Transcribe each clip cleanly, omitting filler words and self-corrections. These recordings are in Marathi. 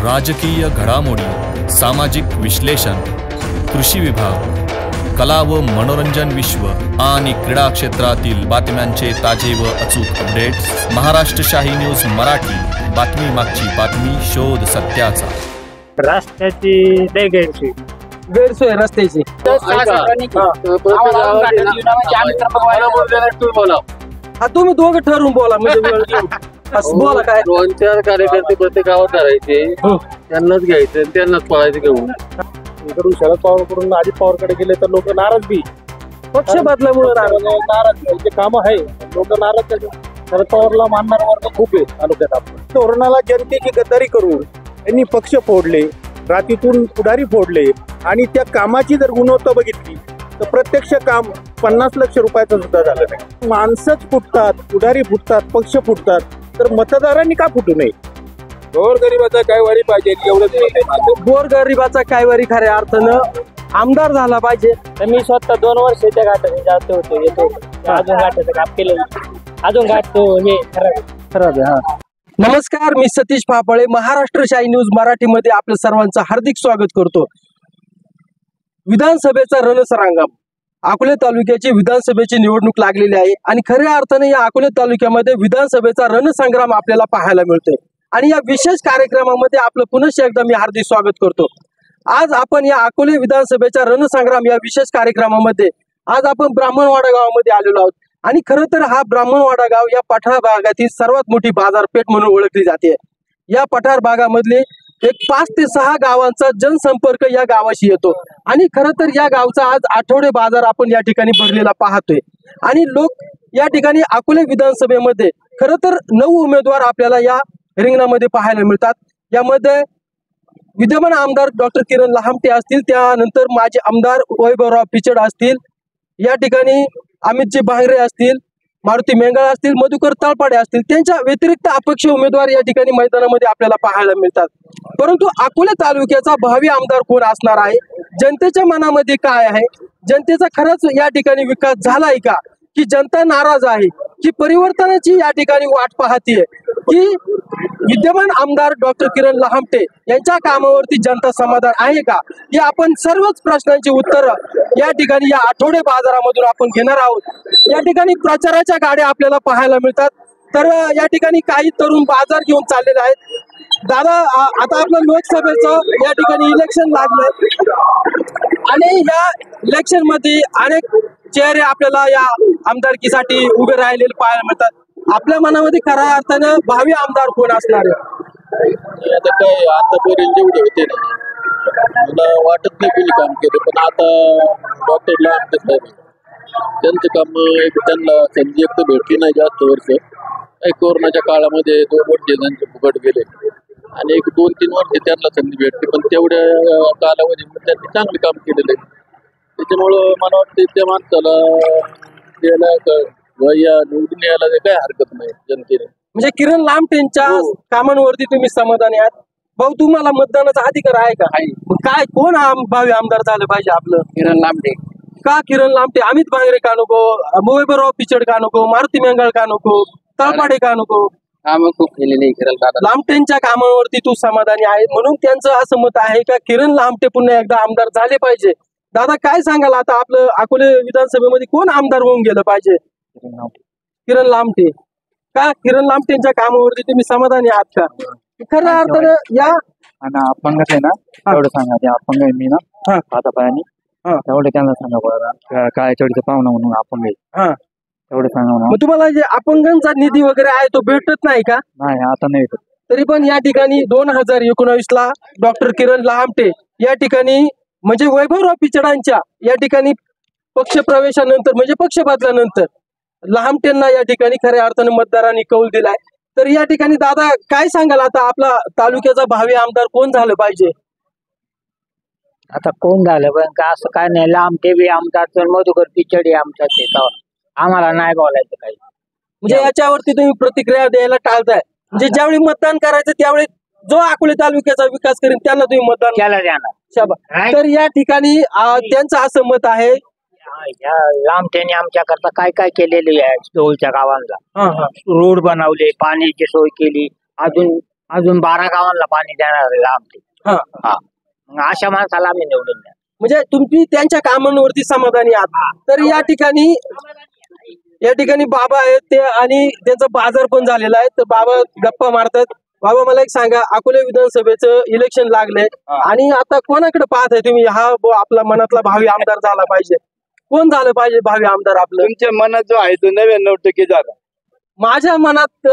राजकीय घडामोडी, सामाजिक विश्लेषण, कृषी विभाग, कला व मनोरंजन विश्व आणि क्रीडा क्षेत्रातील बातम्यांचे ताजे व अचूक अपडेट्स महाराष्ट्र शाही न्यूज मराठी. बातमी मागची बातमी, शोध सत्याचा. रस्त्याची लय गैरसोय रस्त्याची. तुम्ही दोघं ठरवून बोला म्हणजे बोला काय. 2-4 कार्यकर्ते प्रत्येक गावात धरायचे, त्यांनाच घ्यायचं, त्यांनाच पळायचं घेऊन. शरद पवारकडून अजित पवारकडे गेले तर लोक नाराज बी. पक्ष बदलामुळे नाराज जे काम आहे लोक नाराज. शरद पवारला मानणारा वर्ग खूप आहे तालुक्यात. आपण धोरणाला जनतेची गद्दारी करून त्यांनी पक्ष फोडले, रात्रीतून पुढारी फोडले आणि त्या कामाची जर गुणवत्ता बघितली तर प्रत्यक्ष काम 50 लाख रुपयाचं सुद्धा झालं नाही. माणसंच फुटतात, पुढारी फुटतात, पक्ष फुटतात, तर मतदारांनी का फुटू नये? गोरगरिबाचा काय वारी पाहिजे एवढंच. गोरगरिबाचा काय वारी खऱ्या अर्थानं आमदार झाला पाहिजे. तर मी स्वतः 2 वर्ष त्या घाटाने जात होतो, येतो, अजून घाटाचं काम केलं, अजून घाटतो हे खरं. हा. नमस्कार, मी सतीश फाफळे, महाराष्ट्र शाही न्यूज मराठीमध्ये आपल्या सर्वांचं हार्दिक स्वागत करतो. विधानसभेचा रणसंग्राम, अकोले तालुक्याची विधानसभेची निवडणूक लागलेली आहे आणि खऱ्या अर्थाने या अकोले तालुक्यामध्ये विधानसभेचा रणसंग्राम आपल्याला पाहायला मिळतोय. आणि या विशेष कार्यक्रमामध्ये आपलं पुन्हा एकदा मी हार्दिक स्वागत करतो. आज आपण या अकोले विधानसभेच्या रणसंग्राम या विशेष कार्यक्रमामध्ये आज आपण ब्राह्मणवाडा गावामध्ये आलेलो आहोत. आणि खरं तर हा ब्राह्मणवाडा गाव या पठार भागातील सर्वात मोठी बाजारपेठ म्हणून ओळखली जाते. या पठार भागामधले एक 5 ते 6 गावांचा जनसंपर्क या गावाशी येतो. आणि खरं तर या गावचा आज आठवडे बाजार आपण या ठिकाणी भरलेला पाहतोय. आणि लोक या ठिकाणी अकोले विधानसभेमध्ये खरं तर 9 उमेदवार आपल्याला या रिंगणामध्ये पाहायला मिळतात. यामध्ये विद्यमान आमदार डॉक्टर किरण लहामटे असतील, त्यानंतर माजी आमदार वैभवराव पिचड असतील, या ठिकाणी अमितजी भांगरे असतील, मारुती मेंगळ असतील, मधुकर तळपाडे असतील. त्यांच्या व्यतिरिक्त अपक्ष उमेदवार या ठिकाणी मैदानामध्ये आपल्याला पाहायला मिळतात. परंतु अकोले तालुक्याचा भावी आमदार कोण असणार आहे, जनतेच्या मनामध्ये काय आहे, जनतेचा खरंच या ठिकाणी विकास झालाय का, की जनता नाराज आहे, की परिवर्तनाची या ठिकाणी वाट पाहतीये, की विद्यमान आमदार डॉक्टर किरण लहामटे यांच्या कामावरती जनता समाधान आहे का, हे आपण सर्वच प्रश्नांची उत्तर या ठिकाणी या आठवडे बाजारामधून आपण घेणार आहोत. या ठिकाणी प्रचाराच्या गाड्या आपल्याला पाहायला मिळतात. तर या ठिकाणी काही तरुण बाजार घेऊन चाललेले आहेत. दादा, आता आपलं लोकसभेचं या ठिकाणी इलेक्शन लागलंय आणि या इलेक्शन मध्ये अनेक चेहरे आपल्याला या आमदारकीसाठी उभे राहिलेले पाहायला मिळतात. आपल्या मनामध्ये खऱ्या अर्थानं भावी आमदार कोण असणार आहे? आता काय, आतापर्यंत जेवढे होते ना, मला वाटत नाही कोणी काम केलं. पण आता डॉक्टर लहामटे साहेब त्यांचं काम, त्यांना संधी एक तर भेटली नाही जास्त वर्ष. कोरोनाच्या काळामध्ये 2 वर्ष त्यांचे फुकट गेले आणि 1-2-3 वर्ष त्यांना संधी भेटली, पण तेवढ्या कालावधीमध्ये त्यांनी चांगले काम केलेले. त्याच्यामुळं मला वाटतं त्या माणसाला निवडून यायला काय हरकत नाही जनतेने. म्हणजे किरण लहामटेंच्या कामांवरती तुम्ही समाधानी आहात. भाऊ, तुम्हाला मतदानाचा अधिकार आहे का? काय, कोण भावी आमदार झालं पाहिजे आपलं? किरण लहामटे. का किरण लहामटे? अमित भांगरे का नको? वैभवराव पिचड का नको? मारुती मेंगळ का नको? तळपाडे का नको? काम खूप केलेले लहामटेंच्या कामावरती तू समाधानी आहे, म्हणून त्यांचं असं मत आहे का किरण लहामटे पुन्हा एकदा आमदार झाले पाहिजे. दादा, काय सांगाल आता आपलं अकोले विधानसभेमध्ये कोण आमदार होऊन गेलं पाहिजे? किरण लहामटे. का किरण लहामटेंच्या कामावरती तुम्ही समाधानी आहात का? खऱ्या अर्थानं या अपंग आहे ना, तेवढं सांगा. ते अपंग आहे मी ना, आता पायानी तेवढं त्यांना सांगा बघा. काय चढीचं पाहुणा म्हणून अपंग आहे, तेवढं सांगा म्हणून. तुम्हाला जे अपंगांचा निधी वगैरे आहे तो भेटत नाही का? नाही, आता नाही. तरी पण या ठिकाणी 2019 ला डॉक्टर किरण लहामटे या ठिकाणी म्हणजे वैभवराव पिचडांच्या या ठिकाणी पक्ष प्रवेशानंतर म्हणजे पक्ष बदल्यानंतर लहामटेंना या ठिकाणी खऱ्या अर्थाने मतदारांनी कौल दिलाय. तर या ठिकाणी दादा, काय सांगाल आता आपला तालुक्याचा भावी आमदार कोण झालं पाहिजे? आता कोण झालं पण का असं काय नाही. लहामटे बी आमदार, मधुकर पिचडी आमचा ते, आम्हाला नाही बोलायचं काही. म्हणजे याच्यावरती तुम्ही प्रतिक्रिया द्यायला टाळताय. म्हणजे ज्यावेळी मतदान करायचं त्यावेळी जो अकोले तालुक्याचा विकास करेल त्यांना तुम्ही मतदान केला जाणार. तर या ठिकाणी त्यांचं असं मत आहे, लांबट्याने आमच्या करता काय काय केलेले आहे. जवळच्या गावांना रोड बनवले, पाण्याची सोय केली, अजून अजून 12 गावांना पाणी देणार आहे आमचे. हा हा मग अशा माणसाला आम्ही निवडून द्या. म्हणजे तुम्ही त्यांच्या कामांवरती समाधानी आहात. तर या ठिकाणी बाबा आहेत ते आणि त्यांचं बाजार पण झालेला आहे. तर बाबा गप्पा मारतात. बाबा मला एक सांगा, अकोले विधानसभेचं इलेक्शन लागलंय आणि आता कोणाकडे पाहताय तुम्ही? हा आपला मनातला भावी आमदार झाला पाहिजे. कोण झालं पाहिजे भावी आमदार आपलं? तुमच्या मनात जो आहे तो 99% झाला. माझ्या मनात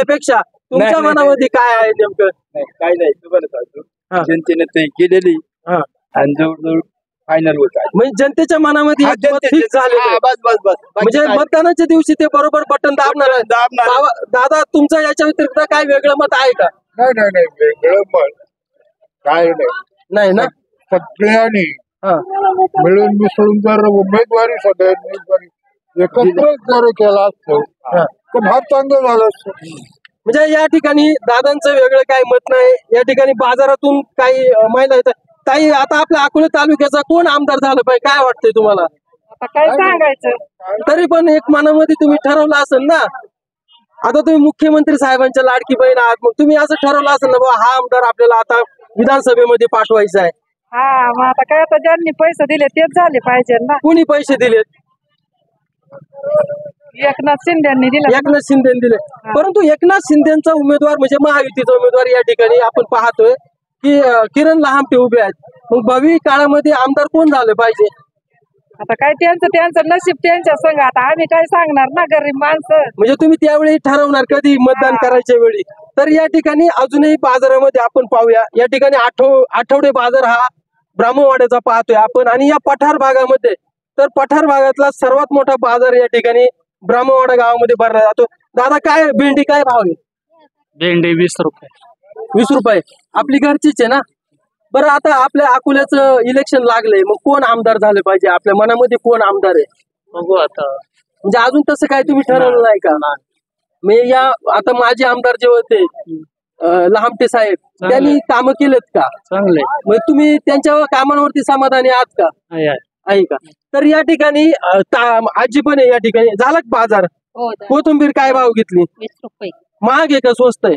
पेक्षा तुमच्या नाही, मनामध्ये काय आहे नेमकं? काय नाही तुम्हाला सांगतो, हा. जनतेने ते केलेली हा. आणि जवळजवळ फायनल होत आहे. म्हणजे जनतेच्या मनामध्ये हा, एक मत जनतेचे- fix झालेलं आहे. हा, बस बस बस बाकी म्हणजे काय? मतदानाच्या दिवशी ते बरोबर बटन दाबणार आहे. दाबणार. दादा तुमचं याच्या व्यतिरिक्त काय वेगळं मत आहे का? नाही वेगळं मत काय नाही. नाही ना? सगळ्यांनी हा. मिळून मिसळून जर उमेदवारी सगळ्यांनी एकत्र जर केला असतो तर फार चांगलं झालं असतं. म्हणजे या ठिकाणी दादांचं वेगळं काही मत नाही. या ठिकाणी बाजारातून काही महिला येतात. ताई, आता आपल्या अकोले तालुक्याचा कोण आमदार झालं पाहिजे काय वाटतंय तुम्हाला? आता काय सांगायचं. तरी पण एक मनामध्ये तुम्ही ठरवलं असेल ना. आता तुम्ही मुख्यमंत्री साहेबांच्या लाडकी बहीण आहात, मग तुम्ही असं ठरवलं असेल ना बाबा हा आमदार आपल्याला आता विधानसभेमध्ये पाठवायचा आहे. हा मग आता काय, आता ज्यांनी पैसे दिले तेच झाले पाहिजे ना. कोणी पैसे दिलेत? एकनाथ शिंदेनी दिला. एकनाथ शिंदे दिले. परंतु एकनाथ शिंदेचा उमेदवार म्हणजे महायुतीचा उमेदवार या ठिकाणी आपण पाहतोय की किरण लहामटे उभे आहेत. मग भावी काळामध्ये आमदार कोण झालं पाहिजे? आता काय त्यांचं नशीब त्यांच्या संग. आता आम्ही काय सांगणार ना, गरीब माणसं. म्हणजे तुम्ही त्यावेळी ठरवणार कधी मतदान करायच्या वेळी. तर या ठिकाणी अजूनही बाजारामध्ये आपण पाहूया. या ठिकाणी आठवडे बाजार हा ब्राह्मणवाड्याचा पाहतोय आपण आणि या पठार भागामध्ये, तर पठार भागातला सर्वात मोठा बाजार या ठिकाणी ब्राह्मणवाडा गावामध्ये भरला जातो. दादा काय भेंडी काय भाव आहे? भेंडी 20 रुपये. 20 रुपये. आपली घरचीच आहे ना? बरं, आता आपल्या अकोल्याचं इलेक्शन लागलंय, मग कोण आमदार झालं पाहिजे? आपल्या मनामध्ये कोण आमदार आहे? बघू आता. म्हणजे अजून तसं काय तुम्ही ठरवलं नाही का? मी आता माझे आमदार जे होते लहामटे साहेब, त्यांनी कामं केलेत का? चांगले मग तुम्ही त्यांच्या कामांवरती समाधानी आहात का? आहे का? तर या ठिकाणी आजी पण आहे या ठिकाणी. झाला का बाजार? कोथिंबीर काय भाव घेतली? 20 रुपये. महाग आहे का स्वस्त आहे?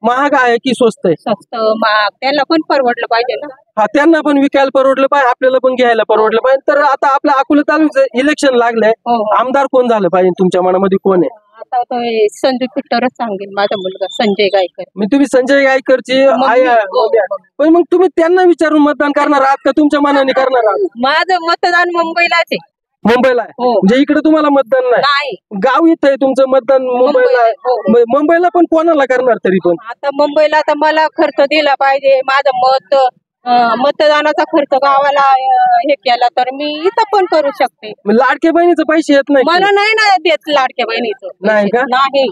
महाग आहे की स्वस्त आहे? स्वस्त महाग त्याला पण परवडलं पाहिजे ना. हा, त्यांना पण विकायला परवडलं पाहिजे, आपल्याला पण घ्यायला परवडलं पाहिजे. तर आता आपल्या अकोले तालुक्याचं इलेक्शन लागलंय, आमदार कोण झालं पाहिजे तुमच्या मनामध्ये? कोण आहे? आता तो संजय पिट्टरच सांगेल, माझा मुलगा संजय गायकर. मी तुम्ही संजय गायकरची आई आहे. पण मग तुम्ही त्यांना विचारून मतदान करणार आहात का तुमच्या मनाने करणार आहात? माझं मतदान मुंबईलाच आहे. मुंबईला आहे. म्हणजे इकडे तुम्हाला मतदान नाही? नाही, गाव इथं आहे तुमचं, मतदान मुंबईला आहे. मुंबईला पण कोणाला करणार तरी पण? आता मुंबईला तर मला खर्च दिला पाहिजे. माझं मतदानाचा खर्च गावाला हे केला तर मी इथं पण करू शकते. लाडक्या बहिणीचे पैसे येत नाही? मला नाही ना देत लाडक्या बहिणीचं. नाही का? नाही.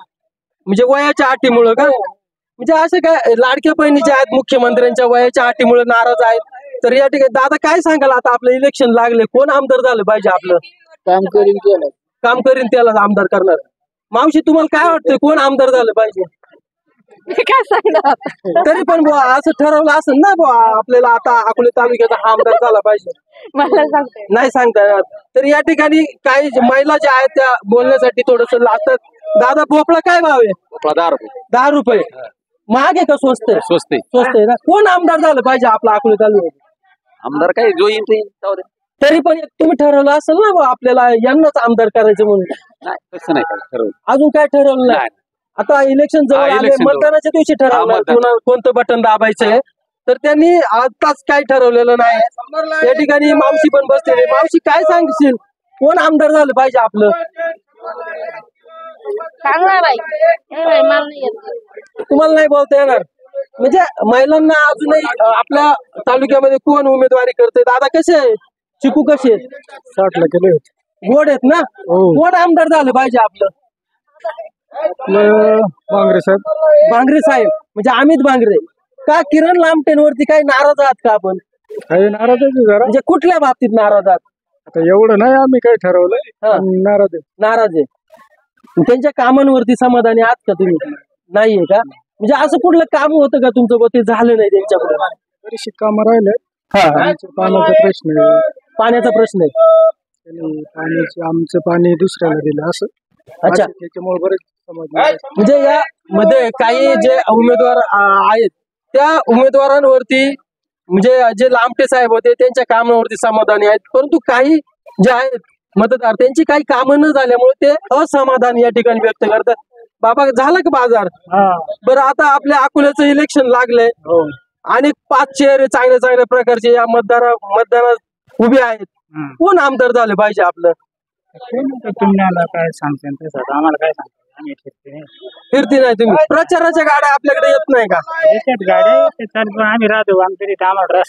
म्हणजे वयाच्या अटीमुळे का? म्हणजे असं काय लाडक्या बहिणी ज्या आहेत मुख्यमंत्र्यांच्या वयाच्या अटीमुळे नाराज आहेत. तर या ठिकाणी दादा काय सांगाल, आता आपलं इलेक्शन लागले, कोण आमदार झालं पाहिजे? आपलं काम करीन त्याला आमदार करणार. मावशी तुम्हाला काय वाटतंय, कोण आमदार झालं पाहिजे? काय सांगणार. तरी पण बुवा असं ठरवलं असेल ना बुवा आपल्याला आता अकोले तालुक्याचा हा आमदार झाला पाहिजे? मला सांगते नाही सांगता येणार. तर या ठिकाणी काही महिला ज्या आहेत त्या बोलण्यासाठी थोडस लागतात. दादा भोपळा काय भाव आहे? 10 रुपये. 10 रुपये. महाग आहे का स्वस्त आहे? स्वस्त आहे. स्वस्त आहे ना? कोण आमदार झालं पाहिजे आपला अकोले तालुक्यात? आमदार काय जो येईल ते जाऊ दे. तरी पण एक तुम्ही ठरवलं असेल ना बुवा आपल्याला यांनाच आमदार करायचं म्हणून? नाही तसं नाही ठरवलं. अजून काय ठरवलं नाही? आता इलेक्शन जवळ आले, election जवळ. मतदानाच्या दिवशी ठरवलं मतदान. कोणतं बटन दाबायचंय. तर त्यांनी आताच काय ठरवलेलं नाही. या ठिकाणी मावशी पण बसलेली. मावशी काय सांगशील, कोण आमदार झालं पाहिजे आपलं? चांगला बाई. मला नाही येत. तुम्हाला नाही बोलता येणार? म्हणजे महिलांना अजूनही आपल्या तालुक्यामध्ये कोण उमेदवारी करते? दादा कसे आहे? चिकू कसे आहेत? 60 ला केले. गोड आहेत ना? कोण आमदार झालं पाहिजे आपलं? काँग्रेस साहेब. भांगरे साहेब म्हणजे अमित भांगरे का? किरण लामटेंवरती काही नाराज आहात का आपण? काही नाराज आहे जरा. म्हणजे कुठल्या बाबतीत नाराज आहात? आता एवढं नाही आम्ही काही ठरवलंय, हा. नाराज आहे. नाराज आहे. त्यांच्या कामांवरती समाधानी आहात का तुम्ही? नाहीये का? म्हणजे असं कुठलं काम होतं का तुमचं बघ ते झालं नाही त्यांच्याकडे? बरीचशी कामं राहिले. पाण्याचा प्रश्न आहे. पाण्याचा प्रश्न आहे. पाण्याचे आमचं पाणी दुसऱ्याला दिलं असं. अच्छा. त्याच्यामुळे बरेच म्हणजे या मध्ये काही जे उमेदवार आहेत त्या उमेदवारांवरती म्हणजे जे लामटे साहेब होते त्यांच्या कामावरती समाधानी आहेत, परंतु काही जे आहेत मतदार त्यांची काही कामं न झाल्यामुळे ते असमाधान या ठिकाणी व्यक्त करतात. बाबा झालं का बाजार? बरं, आता आपल्या अकोल्याचं इलेक्शन लागलंय आणि 5 चेहरे चांगल्या चांगल्या प्रकारचे या मतदारात उभे आहेत. कोण आमदार झाले पाहिजे आपलं? तुम्हाला काय सांगते तसं आम्हाला काय सांगते, आम्ही फिरती नाही तुम्ही? प्रचाराच्या गाड्या आपल्याकडे येत नाही का? येतात गाड्या चालतो, आम्ही राहतो आमच्या इथे आम्हाला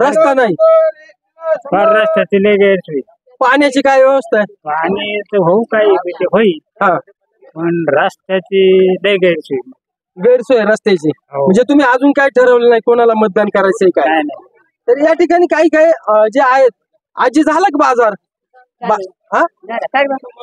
रस्ता नाही, फार रस्त्याची लय गैरसोय. पाण्याची काय व्यवस्था आहे? पाणी तर होऊ काही होईल हा, पण रस्त्याची लय गैरसोय. गैरसोय रस्त्याची. म्हणजे तुम्ही अजून काय ठरवलं नाही कोणाला मतदान करायचंय काय? काय नाही. तर या ठिकाणी काही काही जे आहेत, आजी झालं का बाजार? हा?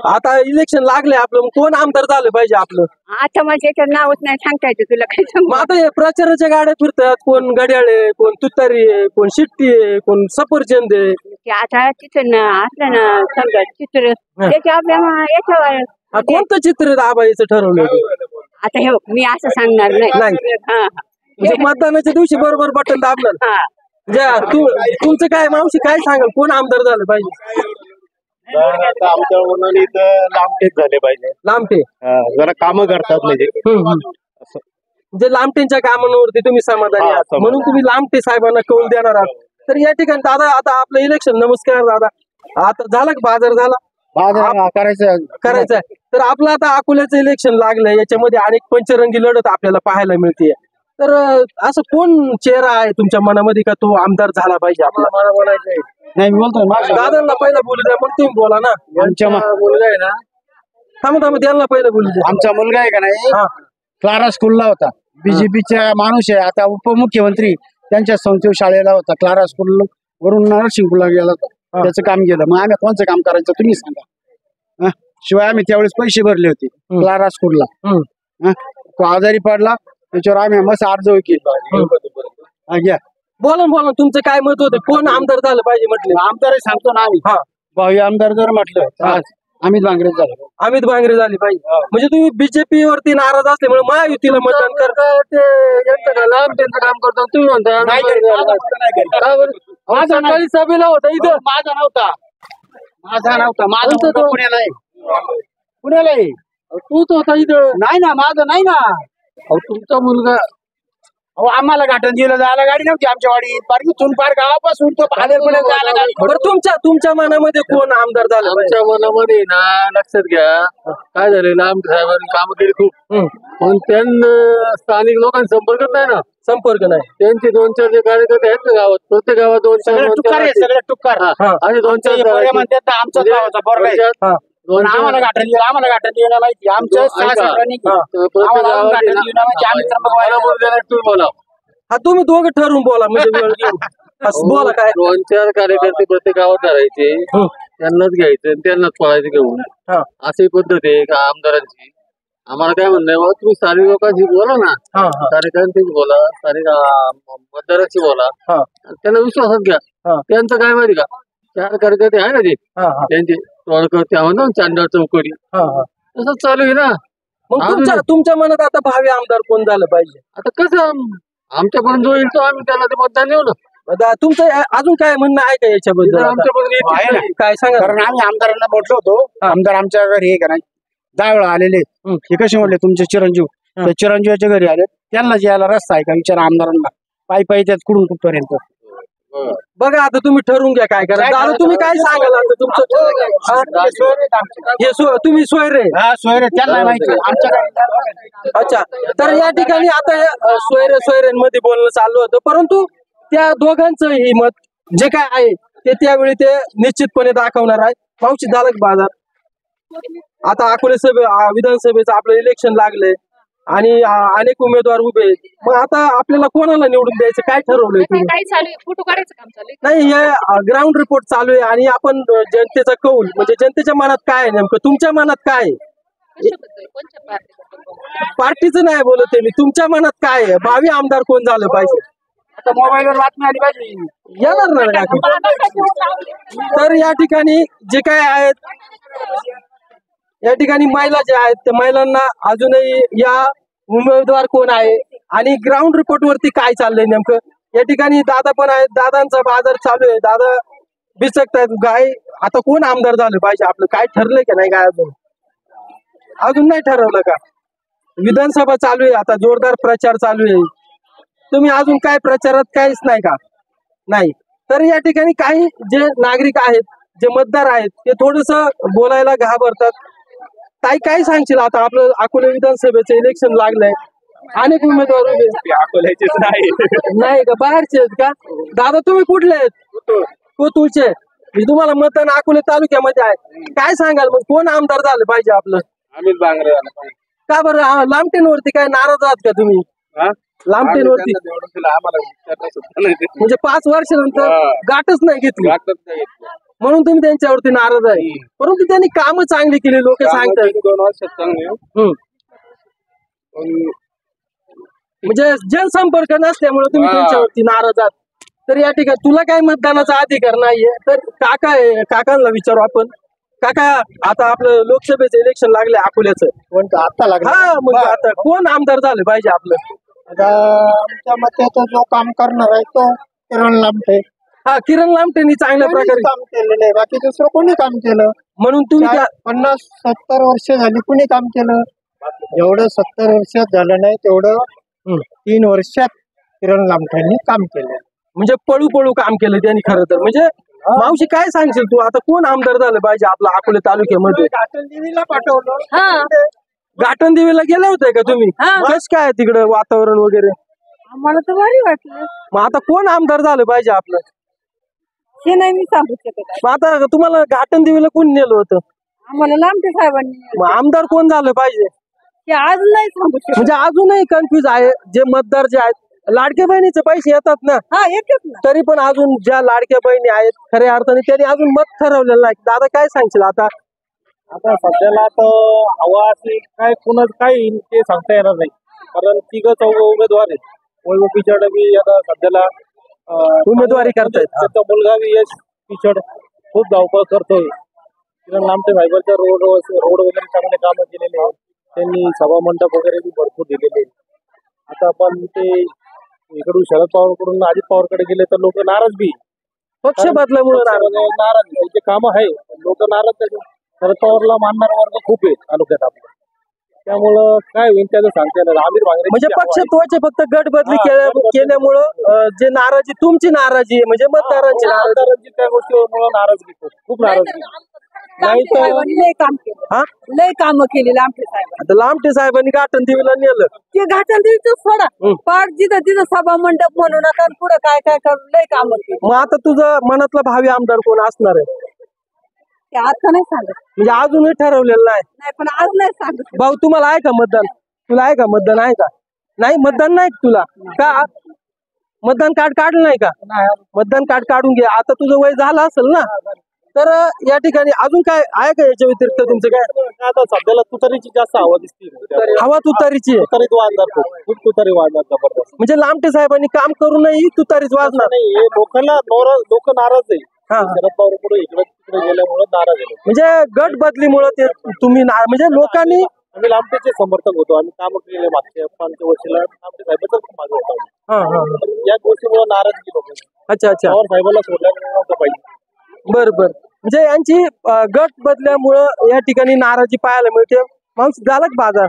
आता इलेक्शन लागले आपलं, मग कोण आमदार झालं पाहिजे आपलं? आता माझ्या नावच नाही सांगता येते तुला काय सांगू. मग आता हे प्रचाराच्या गाड्या फिरतात, कोण घड्याळे, कोण तुतारी आहे, कोण शिट्टी आहे, कोण सफरचंद आहे. की आता तिथं असलं ना समजा चित्र त्याच्या आपल्या याच्यावर कोणतं चित्र दाबायचं ठरवलं? आता हे मी असं सांगणार नाही. हा. म्हणजे मतदानाच्या दिवशी बरोबर बटन दाबलं. तुमचं काय मावशी काय सांगाल, कोण आमदार झालं पाहिजे? आता आमच्या मनाने इथं लांबटेच झाले पाहिजे. लांबटे जरा कामं करतात म्हणजे म्हणजे लांबटेंच्या कामांवरती तुम्ही समाधानी आहात म्हणून तुम्ही लांबटे साहेबांना कौल देणार आहात. तर या ठिकाणी दादा आता आपलं इलेक्शन, नमस्कार दादा, आता झालं का बाजार झाला? करायचं. तर आपलं आता अकोल्याचं इलेक्शन लागलंय, याच्यामध्ये अनेक पंचरंगी लढत आपल्याला पाहायला मिळते. तर असं कोण चेहरा आहे तुमच्या मनामध्ये का तो आमदार झाला पाहिजे आपला? नाही मी बोलतोय दादांना पहिला बोलू द्या, मग तुम्ही बोला ना. आमच्या मुलगा आहे ना, थांबा त्यांना पहिला बोलू द्या. आमचा मुलगा आहे का नाही, क्लारा स्कूलला होता, बीजेपीचा माणूस आहे, आता उपमुख्यमंत्री त्यांच्या संस्थे शाळेला होता, क्लारा स्कूल वरून नरसिंहपूरला गेला होता, त्याचं काम केलं. मग आम्ही कोणचं काम करायचं तुम्ही सांगा. शिवाय आम्ही त्यावेळेस पैसे भरले होते क्लारा स्कूलला. तो आजारी पडला, त्याच्यावर आम्ही मस्त अर्ज केला. बोला तुमचं काय मत होतं, कोण आमदार झालं पाहिजे म्हटलं? आमदार सांगतो ना आम्ही, भावी आमदार जर म्हटलं अमित भांगरे झालं. अमित भांगरे झाले पाहिजे. म्हणजे तुम्ही बीजेपी वरती नाराज असल्यामुळे महायुतीला मतदान करता. काम करता तुम्ही म्हणता सकाळी सभेला होता इथं. माझा नव्हता पुण्याला आहे. तूच होता इथं? नाही ना, माझं नाही ना. तुमचा मुलगा आम्हाला घाटन दिलं जायला गाडी नव्हती आमच्या वाडीत, पार इथून पार गावापासून तो भालेपर्यंत जायला गाडी. बरं तुमच्या मनामध्ये कोण आमदार झालं? आमच्या मनामध्ये ना, लक्षात घ्या काय झालेलं, आमच्या साहेबांनी काम केली खूप, पण त्यांना स्थानिक लोकांचा संपर्कच नाही ना. संपर्क नाही. त्यांचे 2-4 जे कार्यकर्ते आहेत ना गावात, प्रत्येक गावात 2-4 सगळे टुक्कार आणि 2-4 म्हणतात आमचा गावाचा पोरगा आहे. आम्हाला घाटन दिलं माहिती आमच्या तुम्ही दोघं ठरवून बोला म्हणजे बोला काय. 2-4 कार्यकर्ते प्रत्येक गावात धरायचे, त्यांनाच घ्यायचं आणि त्यांनाच पळायचं घेऊन, अशी पद्धत आहे का आमदारांची. आम्हाला काय म्हणणं आहे, तुम्ही स्थानिक लोकांशी बोला ना, कार्यकर्त्यांशी बोला, स्थानिक मतदारांशी बोला, त्यांना विश्वासात घ्या. त्यांचं काय माहिती का, 4 कार्यकर्ते आहे ना ते, त्यांचे चांदर चौकडी तसंच चालू आहे ना. मग तुमच्या मनात आता भावी आमदार कोण झालं पाहिजे? आता कसं आमच्यापर्यंत जो येईल तो आम्ही त्याला ते मतदान देऊ ना. तुमचं अजून काय म्हणणं आहे का याच्याबद्दल? काय सांगा. कारण आम्ही आमदारांना म्हटलो होतो, आमदार आमच्या घरी हे का नाही 10 वेळा आलेले. हे कसे म्हणले तुमचे चिरंजीव, त्या चिरंजीवाच्या घरी आले, त्यांना यायला रस्ता आहे का विचारा आमदारांना. पायी त्यात कुठून बघा आता तुम्ही ठरवून घ्या काय करा. दादा तुम्ही काय सांगाल आता तुमचं? तुम्ही सोयरे त्यांना माहिती आमच्या. अच्छा, तर या ठिकाणी आता सोयऱ्यांमध्ये बोलणं चालू होतं, परंतु त्या दोघांचं ही मत जे काय आहे ते त्यावेळी ते निश्चितपणे दाखवणार आहे. पावशी झालं बाजार. आता अकोले विधानसभेचं आपलं इलेक्शन लागलंय आणि अनेक उमेदवार उभे आहेत. मग आता आपल्याला कोणाला निवडून द्यायचं काय ठरवलंय तुम्ही? फोटो काढायचं काम चालू नाही, हे ग्राउंड रिपोर्ट चालू आहे आणि आपण जनतेचा कौल म्हणजे जनतेच्या मनात काय आहे नेमकं, तुमच्या मनात काय आहे? पार्टीचं नाही बोलत आहे मी, तुमच्या मनात काय आहे, भावी आमदार कोण झालं पाहिजे? आता मोबाईलवर बातमी आली पाहिजे, येणार ना. तर या ठिकाणी जे काय आहेत या ठिकाणी महिला ज्या आहेत त्या महिलांना अजूनही या उमेदवार कोण आहे आणि ग्राउंड रिपोर्ट वरती काय चाललंय नेमकं. या ठिकाणी दादा पण आहेत, दादांचा बाजार चालू आहे, दादा बिचकतायत गाय. आता कोण आमदार झालं पाहिजे आपलं, काय ठरलंय का नाही, काय अजून नाही ठरवलं का. विधानसभा चालू आहे, आता जोरदार प्रचार चालू आहे. तुम्ही अजून काय प्रचारात काहीच नाही का. नाही तर या ठिकाणी काही जे नागरिक आहेत, जे मतदार आहेत, ते थोडस बोलायला घाबरतात. ताई काय सांगशील, आता आपलं अकोले विधानसभेचं इलेक्शन लागलंय, अनेक उमेदवार उभे. अकोल्याचेच नाही का, बाहेरचे आहेत का. दादा तुम्ही कुठले आहेत. कोतुळचे. म्हणजे तुम्हाला मतदान अकोले तालुक्यामध्ये आहे. काय सांगाल मग, कोण आमदार झालं पाहिजे आपलं. अमित बांगरे का बरं लामटेनवरती काय नाराज आहात का तुम्ही. लामटेनवरती म्हणजे 5 वर्षानंतर गाठच नाही घेतली म्हणून तुम्ही त्यांच्यावरती नाराज आहे. परंतु त्यांनी कामं चांगली केली, लोक सांगतात. 2 वर्षात चांगले म्हणजे जनसंपर्क नसल्यामुळे तुम्ही त्यांच्यावरती नाराज आहात. तर या ठिकाणी तुला काय मतदानाचा अधिकार नाहीये, तर काका आहे, काकांना विचारू आपण. काका आता आपलं लोकसभेचं इलेक्शन लागले अकोल्याचं, आता लागला. हा मग आता कोण आमदार झालं पाहिजे आपलं. आता आमच्या मते जो काम करणार आहे तो किरण लामटे. हा किरण लामटेंनी चांगल्या प्रकारे काम केलेलं आहे, बाकी दुसरं कोणी काम केलं म्हणून तुम्ही त्या 50-70 वर्ष झाली कुणी काम केलं. जेवढं 70 वर्षात झालं नाही तेवढं 3 वर्षात किरण लामटेंनी काम केलं. म्हणजे पळू पळू काम केलं त्यांनी खरं तर. म्हणजे मावशी काय सांगशील तू, आता कोण आमदार झालं पाहिजे आपल्या अकोले तालुक्यामध्ये. देवीला पाठवलं. घाटन देवीला गेले होते का तुम्ही. कसं काय तिकडं वातावरण वगैरे. आम्हाला तर भारी वाटलं. मग आता कोण आमदार झालं पाहिजे आपलं, हे नाही मी सांगू शकत. मग आता तुम्हाला घाटन देवीला कोण नेलं होतं. आम्हाला लांबटे साहेबांनी. मग आमदार कोण झालं पाहिजे हे आज नाही सांगू शकत. म्हणजे अजूनही कन्फ्युज आहे. जे मतदार जे आहेत, लाडक्या बहिणीचे पैसे येतात ना, हा येतात ना, तरी पण अजून ज्या लाडक्या बहिणी आहेत खऱ्या अर्थाने त्यांनी अजून मत ठरवलेलं नाही. दादा काय सांगशील आता. आता सध्याला तर हवा अशी काय कुणाच काय येईल ते सांगता येणार नाही, कारण 3-4 उमेदवार आहेत. वैभव पिचड बी आता सध्याला उमेदवारी करतायत. त्याचा मुलगा बी यश पिचड खूप धावपळ करतोय. किरण लामटे साहेबांच्या रोड वगैरे चांगले कामं केलेले आहेत. त्यांनी सभा मंडप वगैरे बी भरपूर दिलेले. आता आपण ते इकडून शरद पवारकडून अजित पवारकडे गेले तर लोक नाराज बी. पक्ष बदलामुळे नाराज जे काम आहे लोक नाराज आहेत. शरद पवारला मानणारा वर्ग खूप आहे तालुक्यात आपला, त्यामुळं काय होईल त्याचं सांगता येणार. आमिर भांगरे म्हणजे पक्ष त्वचे फक्त गट बदली केल्यामुळं जे नाराजी, तुमची नाराजी आहे म्हणजे मतदारांची त्या गोष्टीमुळे नाराजगी खूप नाराजगी. नाही तर लय काम केलं, लय काम केली लांबटे साहेब. आता लामटे साहेबांनी घाटन देवीला नेलं. ते घाटन देवीचं सोडा, पाठ जिथं तिथं सभा मंडप म्हणू नका, पुढे काय काय करू, लय काम केली. मग आता तुझं मनातला भावी आमदार कोण असणार आहे. ते आता नाही सांगत, म्हणजे अजूनही ठरवलेलं नाही. पण आज नाही सांगत. भाऊ तुम्हाला आहे का मतदान, तुला आहे का मतदान, आहे का नाही मतदान नाही तुला का. मतदान कार्ड काढलं नाही का. मतदान कार्ड काढून घे, आता तुझं वय झालं असेल ना. तर या ठिकाणी अजून काय आहे का याच्या व्यतिरिक्त तुमचं काय. आता सध्याला तुतारीची जास्त हवा दिसते. हवा तुतारीची आहे. तुतारीत वाजणार खूप तुतारी वाजणार जबरदस्त. म्हणजे लामटे साहेबांनी काम करूनही तुतारीच वाजणार नाही. लोक नाराज आहे. शरद पवार पुढे इकडे तिकडे गेल्यामुळे नाराज आहे. म्हणजे गट बदलीमुळे ते तुम्ही म्हणजे लोकांनी. आम्ही लामटेचे समर्थक होतो, आम्ही काम केले मागच्या 5 वर्षाला लामटे साहेबांचं खूप मागे होतो. या गोष्टीमुळे नाराजगी लोक. अच्छा पवार साहेबांना सोडल्यामुळे नव्हतं पाहिजे. बरोबर. म्हणजे यांची गट बदल्यामुळं या ठिकाणी नाराजी पाहायला मिळते. मग झालं बाजार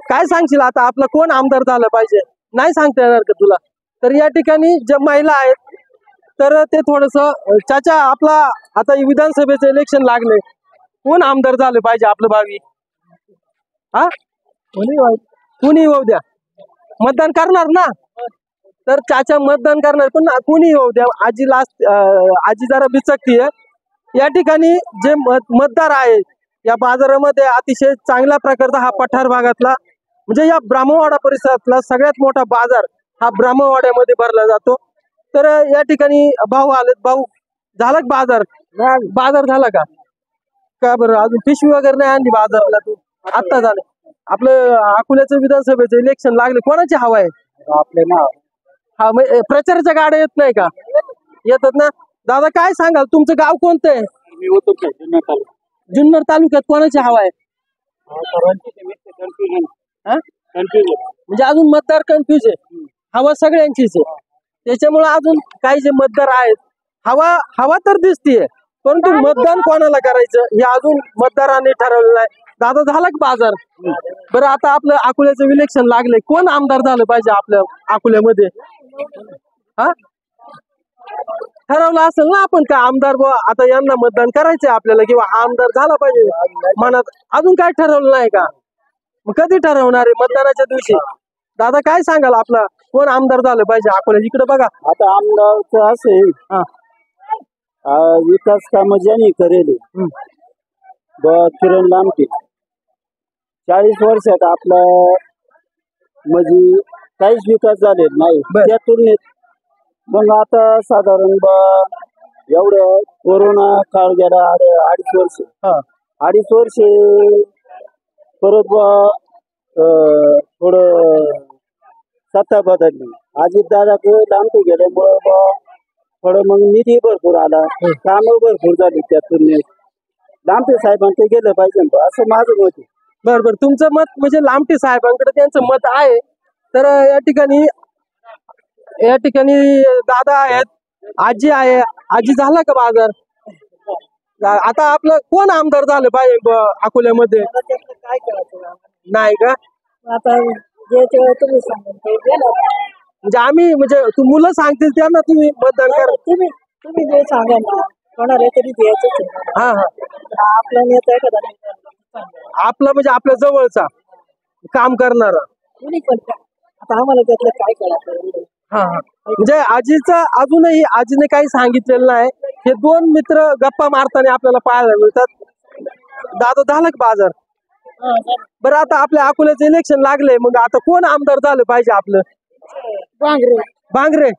काय सांगशील आता, आपला कोण आमदार झालं पाहिजे. नाही सांगता येणार का तुला. तर या ठिकाणी ज्या महिला आहेत तर ते थोडस चाचा आपला आता विधानसभेचं इलेक्शन लागले, कोण आमदार झालं पाहिजे आपलं भावी. हा कोणी येऊ द्या, मतदान करणार ना. तर चाचा मतदान करणार, पण कोणी येऊ द्या. आजी जरा बिचकतीये. या ठिकाणी जे मतदार आहेत या बाजारामध्ये अतिशय चांगल्या प्रकारचा हा पठार भागातला म्हणजे या ब्राह्मणवाडा परिसरातला सगळ्यात मोठा बाजार हा ब्राह्मणवाड्यामध्ये भरला जातो. तर या ठिकाणी भाऊ आलेत. भाऊ झाला बाजार, बाजार झाला का बरं. अजून पिशवी वगैरे नाही आणली बाजारला तू. आत्ता झालं. आपलं अकोल्याचं विधानसभेचं इलेक्शन लागले, कोणाची हवा आहे आपले ना. हा प्रचाराच्या गाड्या येत नाही का. येतात ना. दादा काय सांगाल, तुमचं गाव कोणतं आहे. मी होतो जुन्नर तालुक्यात. जुन्नर तालुक्यात कोणाची हवा आहे. म्हणजे अजून मतदार कन्फ्युज आहे, हवा सगळ्यांचीच आहे. त्याच्यामुळे अजून काही जे मतदार आहेत, हवा तर दिसतीये, परंतु मतदान कोणाला करायचं हे अजून मतदारांनी ठरवलेलं नाही. दादा झाला का बाजार? बरं, आता आपलं अकोल्याचं इलेक्शन लागलंय, कोण आमदार झालं पाहिजे आपल्या अकोल्यामध्ये? हा, ठरवलं असेल ना आपण का आमदार आता यांना मतदान करायचंय आपल्याला, किंवा हा आमदार झाला पाहिजे मनात. अजून काय ठरवलं नाही का? मग कधी ठरवणार आहे? मतदानाच्या दिवशी. दादा काय सांगाल, आपला कोण आमदार झालं पाहिजे अकोला? इकडे बघा. आता आमदारचं असेल विकास कामं ज्यांनी करेल किरण लांबटे 40 वर्षात आपला म्हणजे काहीच विकास झालेला नाही त्या तुलनेत. मग आता साधारण एवढं कोरोना काळ गेला 2.5 वर्ष, 2.5 वर्ष परत थोडं सत्ता बदलली. अजितदादाकडे लांबटे गेल्यामुळं थोडं मग निधी भरपूर आला, कामं भरपूर झाली त्या तुलनेत. लांबटे साहेबांकडे गेलं पाहिजे असं माझं मत आहे. बरोबर, तुमचं मत म्हणजे लांबटे साहेबांकडे त्यांचं मत आहे. तर या ठिकाणी दादा आहेत, आजी आहे. आजी झाला का बाजार? आता आपलं कोण आमदार झालं पाहिजे अकोल्यामध्ये? काय करायचं नाही का? आता जे तुम्ही सांगा म्हणजे आम्ही म्हणजे तू मुलं सांगतील त्यांना तुम्ही मतदान करा. तुम्ही जे सांगा ना, कोणाला तरी द्यायचं. हा हा, आपला नेता एखादा आपला म्हणजे आपल्या जवळचा काम करणारा कुणी पण आता आम्हाला त्यातलं काय करायचं. हा हा, म्हणजे आजीचं अजूनही आजीने काही सांगितलेलं नाही. हे 2 मित्र गप्पा मारताना आपल्याला पाहायला मिळतात. दादा झाला का बाजार? बरं, आता आपल्या अकोल्याचं इलेक्शन लागले, मग आता कोण आमदार झालं पाहिजे आपलं? बांगरे.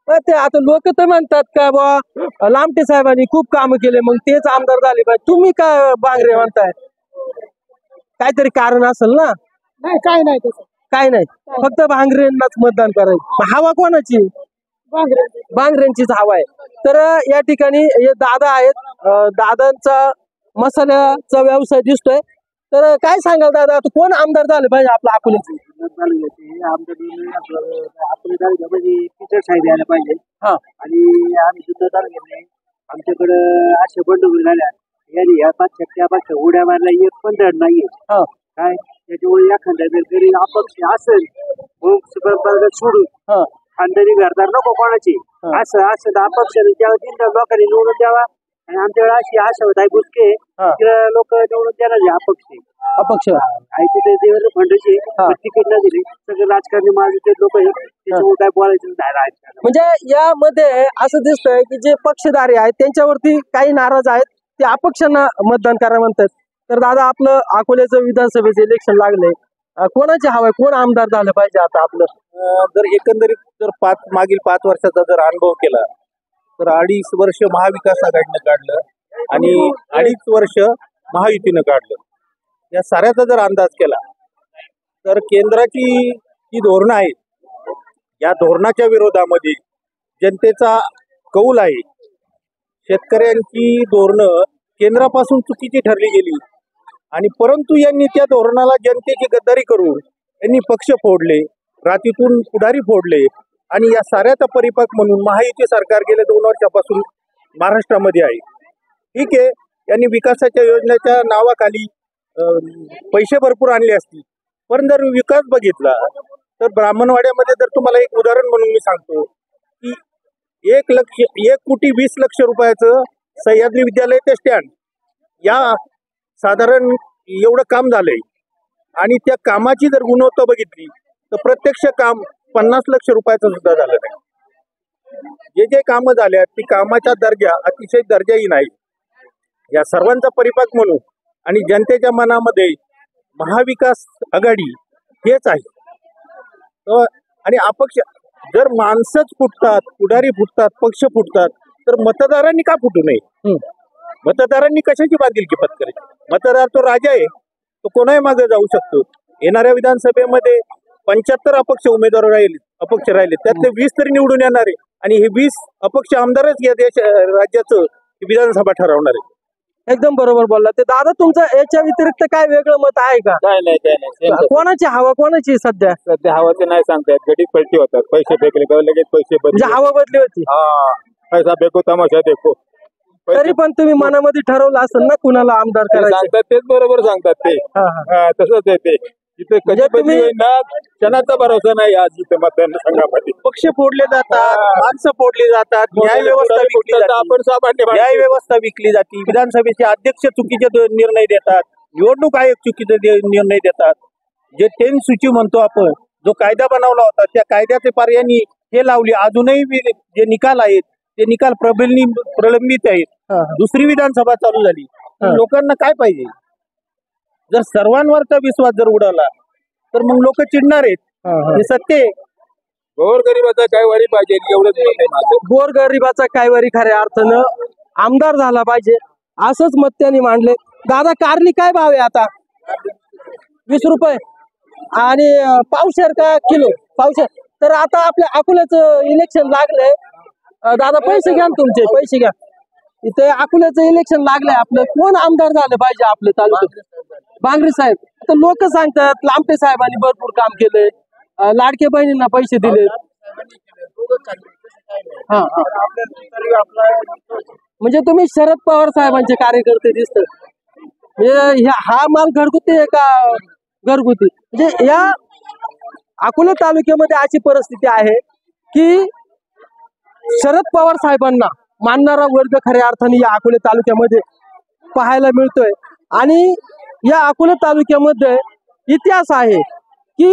ते आता लोक तर म्हणतात का बा लांबटे साहेबांनी खूप काम केले, मग तेच आमदार झाले पाहिजे. तुम्ही का बांगरे म्हणताय? काहीतरी कारण असेल ना? नाही, काय नाही तसं, काय नाही, फक्त बांगरेंनाच मतदान करायचं. हवा कोणाची? बांगरेंचीच हवा आहे. तर या ठिकाणी हे दादा आहेत, दादांचा मसाल्याचा व्यवसाय दिसतोय. तर काय सांगाल दादा, आता कोण आमदार झालं पाहिजे आपल्या अकोल्याचं? म्हणजे टीचर साहेब यायला पाहिजे. आणि आम्ही सुद्धा तालुक्यात आमच्याकडं अशा बंडखोरी झाल्या, यांनी ह्या पाचशा उड्या मारल्या, एक पण धड नाहीये. काय त्याच्यामुळे एखाद्या जर तरी अपक्ष असेल सोडून खानदारी घरदार नको कोणाची, असं अपक्ष त्यावेळेस लोकांनी निवडून द्यावा. आणि आमच्याकडे अशी आशा होत आहे बुसके लोक निवडून देणार अपक्ष तिथे देवेंद्र फडणवीस तिकीट नाही दिली, सगळे राजकारणी माझे लोक त्याच्यामुळे काय बोलायचं नाही. म्हणजे यामध्ये असं दिसतंय की जे पक्षधारी आहेत त्यांच्यावरती काही नाराज आहेत, ते अपक्षांना मतदान करा म्हणतात. तर दादा, आपलं अकोल्याचं विधानसभेचं इलेक्शन लागलंय, कोणाची हवा आहे? कोण आमदार झालं पाहिजे आता आपलं? जर एकंदरीत जर मागील 5 वर्षाचा जर अनुभव केला तर 2.5 वर्ष महाविकास आघाडीनं काढलं आणि 2.5 वर्ष महायुतीनं काढलं. या साऱ्याचा जर अंदाज केला तर केंद्राची जी धोरणं आहेत, या धोरणाच्या विरोधामध्ये जनतेचा कौल आहे. शेतकऱ्यांची धोरणं केंद्रापासून चुकीची ठरली गेली आणि परंतु यांनी त्या धोरणाला जनतेची गद्दारी करून यांनी पक्ष फोडले, रात्रीतून पुढारी फोडले आणि या साऱ्याचा परिपाक म्हणून महायुती सरकार गेल्या 2 वर्षापासून महाराष्ट्रामध्ये आहे. ठीक आहे, यांनी विकासाच्या योजनेच्या नावाखाली पैसे भरपूर आणले असतील, पण जर विकास बघितला तर ब्राह्मणवाड्यामध्ये जर तुम्हाला एक उदाहरण म्हणून मी सांगतो की 1 कोटी 20 लक्ष रुपयाचं सह्याद्री विद्यालय ते स्टँड या साधारण एवढं काम झालंय आणि त्या कामाची जर गुणवत्ता बघितली तर प्रत्यक्ष काम 50 लक्ष रुपयाचं सुद्धा झालं नाही. जे कामं झाल्या ती कामाचा दर्जा अतिशय दर्जाही नाही. या सर्वांचा परिपाक म्हणून आणि जनतेच्या मनामध्ये महाविकास आघाडी हेच आहे. आणि अपक्ष जर माणसंच फुटतात, पुढारी फुटतात, पक्ष फुटतात, तर मतदारांनी का फुटू नये? मतदारांनी कशाची बांधिलकी पत्करायची? मतदार तो राजा आहे, तो कोणाही मागे जाऊ शकतो. येणाऱ्या विधानसभेमध्ये 75 अपक्ष उमेदवार अपक्ष राहिले, त्यातले 20 तरी निवडून येणार आहे आणि हे 20 अपक्ष आमदारच या राज्याचं विधानसभा ठरवणार आहे. एकदम बरोबर बोलला. ते दादा तुमचं याच्या व्यतिरिक्त काय वेगळं मत आहे का? काय नाही कोणाची हवा कोणाची आहे सध्या? सध्या हवाचं नाही सांगता येत. गडीत पलटी होतात, पैसे फेकले का लगेच पैसे म्हणजे हवा बदली होती. हा, पैसा फेको तमाशा देखो. तरी पण तुम्ही मनामध्ये ठरवलं असेल ना कुणाला आमदार करायचं? सांगतात तेच बरोबर सांगतात ते. तसंच आहे ते. इथे कधी बदली होईल ना, क्षणाचा भरोसा नाही आज इथे मतदारसंघामध्ये. पक्ष फोडले जातात, माणसं फोडली जातात, न्याय व्यवस्था विकली जाते. आपण सामान्य न्याय व्यवस्था विकली जाते. विधानसभेचे अध्यक्ष चुकीचे निर्णय देतात, निवडणूक आयोग चुकीचे निर्णय देतात. जे 10 सूची म्हणतो आपण, जो कायदा बनवला होता त्या कायद्याचे पर्यायांनी हे लावले. अजूनही जे निकाल आहेत ते निकाल प्रलंबित आहेत. दुसरी विधानसभा चालू झाली. लोकांना काय पाहिजे? जर सर्वांवरचा विश्वास जर उडाला तर मग लोक चिडणार आहेत. हे सत्य आहे. गोरगरिबाचा काय वारी पाहिजे एवढंच मत आहे माझं. गोरगरिबाचा कायवारी खऱ्या अर्थानं आमदार झाला पाहिजे असंच मत त्यांनी मांडले. दादा कारली काय भाव आहे आता? 20 रुपये आणि पावशेर का किलो? पावशेर. तर आता आपल्या अकोल्याचं इलेक्शन लागलंय. दादा पैसे घ्या ना तुमचे, पैसे घ्या. इथे अकोल्याचं इलेक्शन लागलंय. आपलं कोण आमदार झालं पाहिजे आपलं तालुक्यात? बांगरे साहेब. तर लोक सांगतात लांबटे साहेबांनी भरपूर काम केलंय, लाडके बहिणींना पैसे दिले. म्हणजे तुम्ही शरद पवार साहेबांचे कार्यकर्ते दिसत. म्हणजे हा माल घरगुती आहे का घरगुती? म्हणजे या अकोला तालुक्यामध्ये अशी परिस्थिती आहे की शरद पवार साहेबांना मानणारा वर्ग खऱ्या अर्थाने या अकोले तालुक्यामध्ये पाहायला मिळतोय. आणि या अकोले तालुक्यामध्ये इतिहास आहे की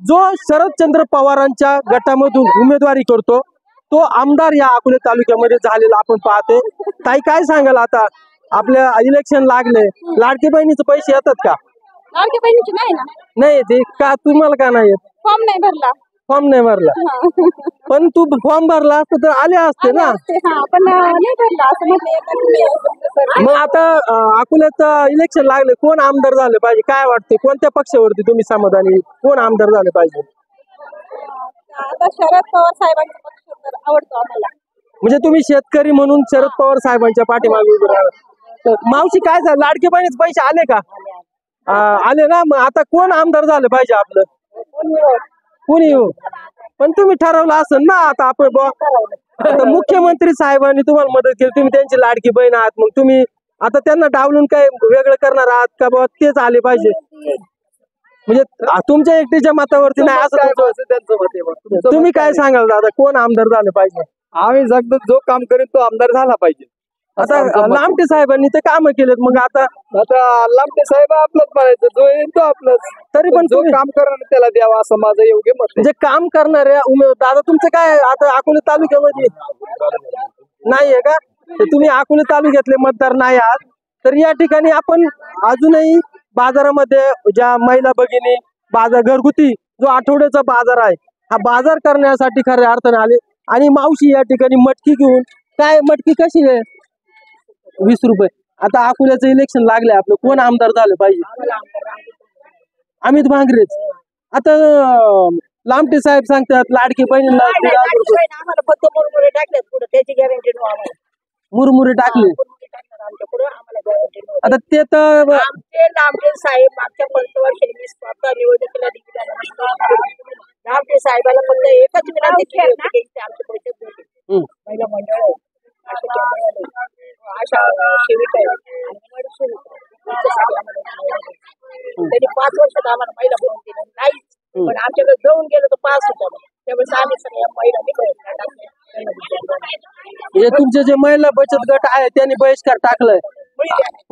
जो शरदचंद्र पवारांच्या गटामधून उमेदवारी करतो तो आमदार या अकोले तालुक्यामध्ये झालेला आपण पाहतो. ताई काय सांगाल आता? आपल्या इलेक्शन लागले, लाडकी बहिणीचे पैसे येतात का? लाडक्या बहिणीची नाही ना. नाही ते का? तुम्हाला का नाही येत? फॉर्म नाही भरला. फॉर्म नाही भरला? पण तू फॉर्म भरला असता तर आले असते ना. पण नाही भरला असं म्हटलं. मग आता अकोल्याचं इलेक्शन लागले, कोण आमदार झाले पाहिजे काय वाटते? कोणत्या पक्षावरती तुम्ही समाधानी? कोण आमदार झाले पाहिजे? आता शरद पवार साहेबांचा पक्ष तर आवडतो आम्हाला. म्हणजे तुम्ही शेतकरी म्हणून शरद पवार साहेबांच्या पाठीमागे उभे राहा. मावशी काय झालं, लाडके बहिणीचे पैसे आले का? आले ना. मग आता कोण आमदार झालं पाहिजे आपलं? कोणी हो. पण तुम्ही ठरवलं असेल ना आता आपण आता मुख्यमंत्री साहेबांनी तुम्हाला मदत केली, तुम्ही त्यांची लाडकी बहीण आहात, मग तुम्ही आता त्यांना डावलून काय वेगळं करणार आहात का? बाबा तेच आले पाहिजे. म्हणजे तुमच्या एकटीच्या मतावरती नाही असं त्यांचं मत आहे. तुम्ही काय सांगाल दादा, कोण आमदार झालं पाहिजे? आम्ही सांगतो जो काम करेल तो आमदार झाला पाहिजे. आता लांबटे साहेबांनी ते काम केलेत, मग आता लांबटे साहेब आपलंच म्हणायचं, जो येईल तो आपलंच. तरी पण जो काम करणार त्याला द्यावा असं माझं योग्य मत आहे. म्हणजे काम करणाऱ्या दादा तुमचं काय आता अकोले तालुक्यामध्ये नाहीये का? तर तुम्ही अकोले तालुक्यातले मतदार नाही आहात. तर या ठिकाणी आपण अजूनही बाजारामध्ये ज्या महिला भगिनी बाजार घरगुती जो आठवड्याचा बाजार आहे हा बाजार करण्यासाठी खऱ्या अर्थाने आले. आणि मावशी या ठिकाणी मटकी घेऊन, काय मटकी कशी आहे? 20 रुपये. आता अकोल्याचं इलेक्शन लागलंय, आपलं कोण आमदार झालं पाहिजे? अमित भांगरेच. आता लांबटे साहेब सांगतात लाडकी बहिणीला मुरमुरे टाकले पुढे, त्याची गॅरंटी मुरमुरे टाकले. आता ते तर लांबटे साहेब मागच्या 5 वर्षांनी स्वतः निवडणुकीला लांबटे साहेबाला फक्त एकच विनंती केली, आमच्या पैसे महिला मंडळ आशा सेविका त्यांनी 5 वर्षात आम्हाला महिला भरून दिलं नाहीच. पण आमच्याकडे जाऊन गेलो तर पास होता. त्यावेळेस आम्ही सगळ्या महिलांनी म्हणजे तुमचे जे महिला बचत गट आहे त्यांनी बहिष्कार टाकलाय.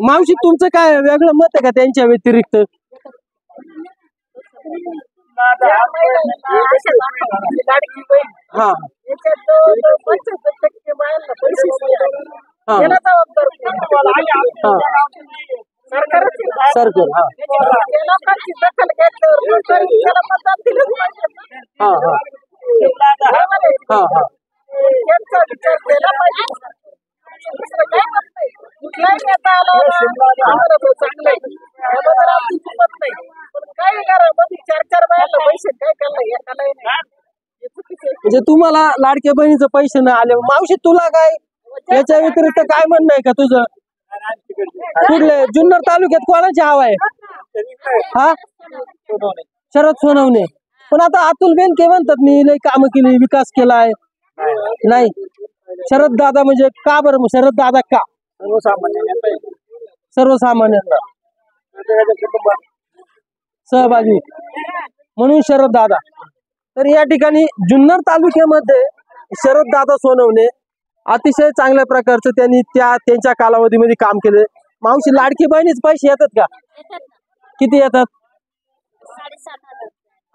मावशी तुमचं काय वेगळं मत आहे का त्यांच्या व्यतिरिक्त? हा सरकार म्हणजे तुम्हाला लाडक्या बहिणीचे पैसे नाही आले. मावशी तुला काय याच्या व्यतिरिक्त काय म्हणणं आहे का तुझं? कुठले जुन्नर तालुक्यात कोणाची हवा आहे? हा, शरद सोनवणे. पण आता अतुल बेनके म्हणतात मी लय कामं केली, विकास केलाय. नाही, शरद दादा म्हणजे का बरं? मग शरद दादा का? सर्वसामान्यांना सहभागी म्हणून शरद दादा. तर या ठिकाणी जुन्नर तालुक्यामध्ये शरद दादा सोनवणे अतिशय चांगल्या प्रकारचं त्यांनी त्यांच्या कालावधीमध्ये काम केले. मावशी, लाडकी बहिणीचे पैसे येतात का? किती येतात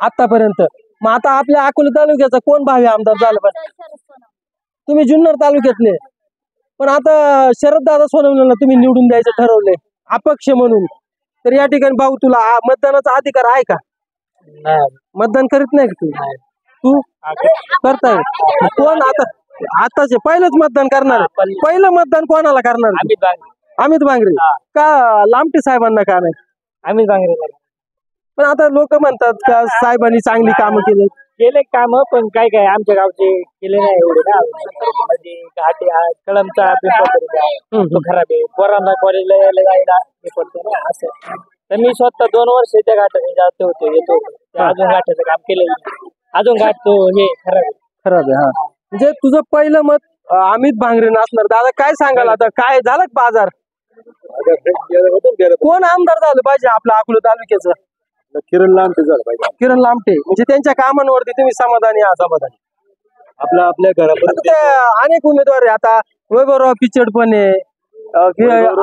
आतापर्यंत? मग आता आपल्या अकोला तालुक्याचा कोण भावी आमदार झाला पाहिजे? तुम्ही जुन्नर तालुक्यातले, पण आता शरद दादा सोनवणेला तुम्ही निवडून द्यायचं ठरवलंय अपक्ष म्हणून. तर या ठिकाणी भाऊ, तुला मतदानाचा अधिकार आहे का? मतदान करीत नाही का तू? करताय? कोण आताचे पहिलंच मतदान करणार? पहिलं मतदान कोणाला करणार? अमित बांगरे का लामटे साहेबांना का नाही? अमित बांगरे. पण आता लोक म्हणतात का साहेबांनी चांगली कामं केले काम, पण काय काय आमच्या गावचे केले नाही एवढे ना. म्हणजे घाटे कळमचा पेपर तो खराब आहे, पोरांना कॉलेजला यायला जायला हे पडतो ना असं. तर मी स्वतः 2 वर्ष त्या घाटाने जात होतो, येतो. अजून घाटाचं काम केलं, अजून घाट तो हे खराब आहे. हा, म्हणजे तुझं पहिलं मत अमित बांगरे असणार. दादा काय सांगाल आता? काय झालं बाजार? कोण आमदार झालं पाहिजे आपल्या अकोला तालुक्याचं? किरण लामटे झालं पाहिजे. किरण लामटे म्हणजे त्यांच्या कामांवरती तुम्ही समाधानी आहात? समाधानी. आपल्या घरापर्यंत अनेक उमेदवार आहे. आता वैभवराव पिचड पण आहे,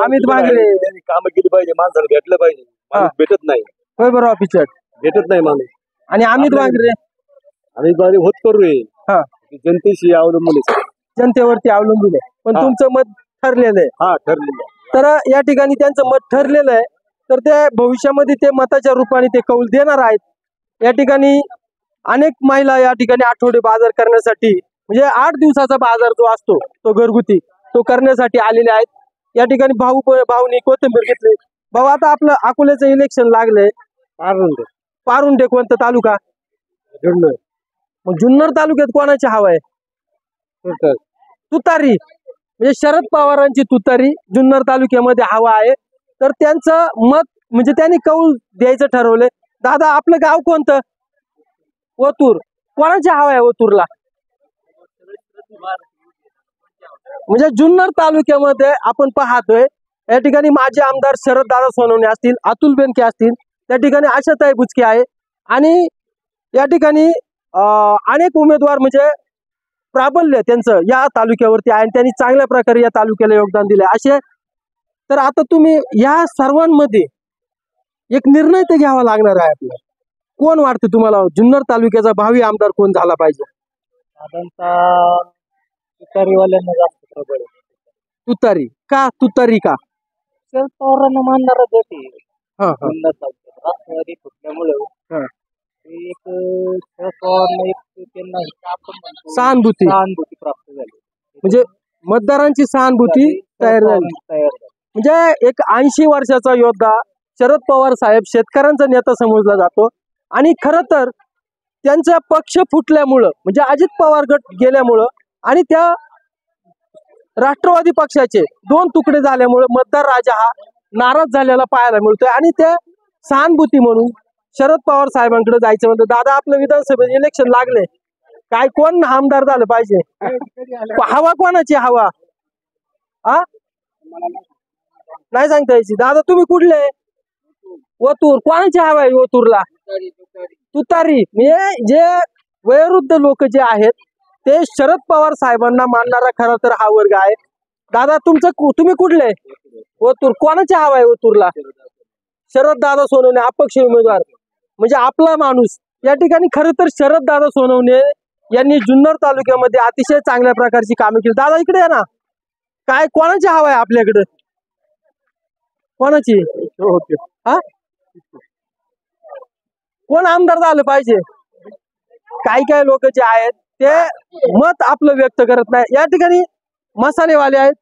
अमित बांगरे. कामं केली पाहिजे, माणसाला भेटलं पाहिजे. भेटत नाही. वैभवराव पिचड भेटत नाही माणूस. आणि अमित बांगरे होत करू जनतेशी अवलंबून, जनतेवरती अवलंबून आहे. पण तुमचं मत ठरलेलं आहे? हा, ठरलेलं. तर या ठिकाणी त्यांचं मत ठरलेलं आहे. तर ते भविष्यामध्ये ते मताच्या रूपाने ते कौल देणार आहेत. या ठिकाणी अनेक महिला या ठिकाणी आठवडे बाजार करण्यासाठी, म्हणजे 8 दिवसाचा बाजार जो असतो तो घरगुती, तो करण्यासाठी आलेले आहेत. या ठिकाणी भाऊनी कोथिंबीर घेतली. भाऊ, आता आपलं अकोल्याचं इलेक्शन लागलंय. पारुंडे कोणता तालुका? जुन्नर. मग जुन्नर तालुक्यात कोणाची हवा आहे? तुतारी. म्हणजे शरद पवारांची तुतारी जुन्नर तालुक्यामध्ये हवा आहे. तर त्यांचं मत म्हणजे त्यांनी कौल द्यायचं ठरवलंय. दादा, आपलं गाव कोणतं? ओतूर. कोणाची हवा आहे ओतूरला? म्हणजे जुन्नर तालुक्यामध्ये आपण पाहतोय या ठिकाणी माजी आमदार शरद दादा सोनवणे असतील, अतुल बेनके असतील, त्या ठिकाणी आशाताई बुचके आहे. आणि या ठिकाणी अनेक उमेदवार म्हणजे प्राबल्य त्यांचं या तालुक्यावरती आहे आणि त्यांनी चांगल्या प्रकारे या तालुक्याला योगदान दिले असे. तर आता तुम्ही या सर्वांमध्ये एक निर्णय तर घ्यावा लागणार आहे आपल्याला. कोण वाटतं तुम्हाला जुन्नर तालुक्याचा भावी आमदार कोण झाला पाहिजे? तुतारीवाल्यांना जास्त प्रबळ आहे. तुतारी का? तुतारी का? शरद पवारांना मानणारच होते. हा, राष्ट्रवादी फुटल्यामुळे एक शरद पवारांना एक त्यांना आपण म्हणतो सहानुभूती प्राप्त झाली. म्हणजे मतदारांची सहानुभूती तयार झाली. म्हणजे एक 80 वर्षाचा योद्धा शरद पवार साहेब शेतकऱ्यांचा नेता समजला जातो. आणि खरं तर त्यांचा पक्ष फुटल्यामुळं, म्हणजे अजित पवार गट गेल्यामुळं आणि त्या राष्ट्रवादी पक्षाचे 2 तुकडे झाल्यामुळे मतदार राजा हा नाराज झालेला पाहायला मिळतोय. आणि त्या सहानुभूती म्हणून शरद पवार साहेबांकडे जायचं म्हणतं. दादा, आपलं विधानसभेचे इलेक्शन लागले, काय कोण आमदार झालं पाहिजे? हवा कोणाची हवा? नाही सांगता यायची. दादा, तुम्ही कुठले? ओतूर. कोणाची हवा आहे ओतूरला? तुतारी. म्हणजे जे वयोवृद्ध लोक जे आहेत ते शरद पवार साहेबांना मानणारा खरा तर हा वर्ग आहे. दादा, तुम्ही कुठले? ओतूर. कोणाची हवा आहे ओतूरला? शरद दादा सोनवणे अपक्ष उमेदवार, म्हणजे आपला माणूस. या ठिकाणी खरं तर शरद दादा सोनवणे यांनी जुन्नर तालुक्यामध्ये अतिशय चांगल्या प्रकारची कामे केली. दादा, इकडे आहे ना. काय कोणाची हवा आहे आपल्याकडे? कोणाची? कोण आमदार झालं पाहिजे? काही लोक जे आहेत ते मत आपलं व्यक्त करत नाही. या ठिकाणी मसालेवाले आहेत.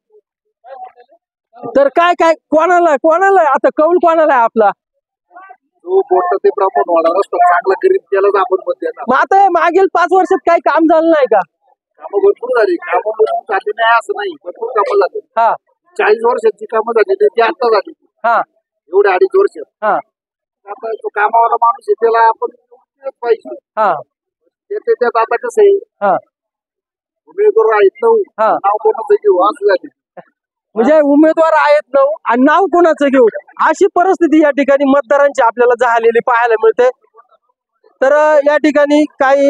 तर काय कोणाला आता कौल कोणाला आहे आपला? ते प्रमाण वाढणार असतो चांगला करीत त्यालाच आपण मत देणार. मग आता मागील 5 वर्षात काही काम झालं नाही का? कामं भरपूर झाली. कामं झाली नाही असं नाही, भरपूर कामं झाली. 40 वर्षाची कामं झाली ती आता झाली हा एवढ्या 2.5 वर्ष हा आता तो कामावाला माणूस आहे त्याला आपण दिलंच पाहिजे हा त्याच्यात आता कसं आहे हा उमेदवार आहेत नऊ हा. नाव कोणाचं घेऊ असं झाले म्हणजे उमेदवार आहेत नऊ आणि नाव कोणाचं घेऊ अशी परिस्थिती या ठिकाणी मतदारांची आपल्याला झालेली पाहायला मिळते. तर या ठिकाणी काही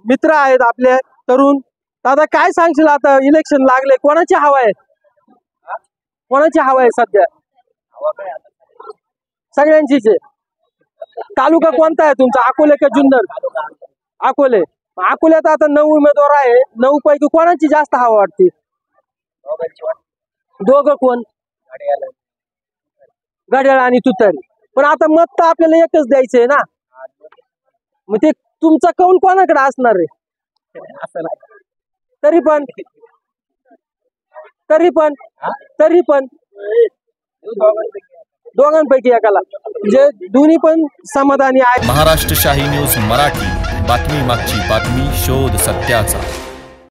मित्र आहेत आपले तरुण. दादा काय सांगशील आता इलेक्शन लागले कोणाची हवा आहे कोणाची हवा आहे सध्या सगळ्यांचीच आहे. तालुका कोणता आहे तुमचा अकोले का जुन्नर अकोले अकोल्यात आता 9 उमेदवार आहे 9 पैकी कोणाची जास्त हवा वाटते दोघं कोण घड्याळ आणि तुतारी पण आता मत तर आपल्याला एकच द्यायचंय ना मग ते तुमचा कौल कोणाकडे असणार आहे तरी पण दोघांपैकी एकाला म्हणजे दोन्ही पण समाधानी आहे. महाराष्ट्र शाही न्यूज मराठी, बातमी मागची बातमी, शोध सत्याचा.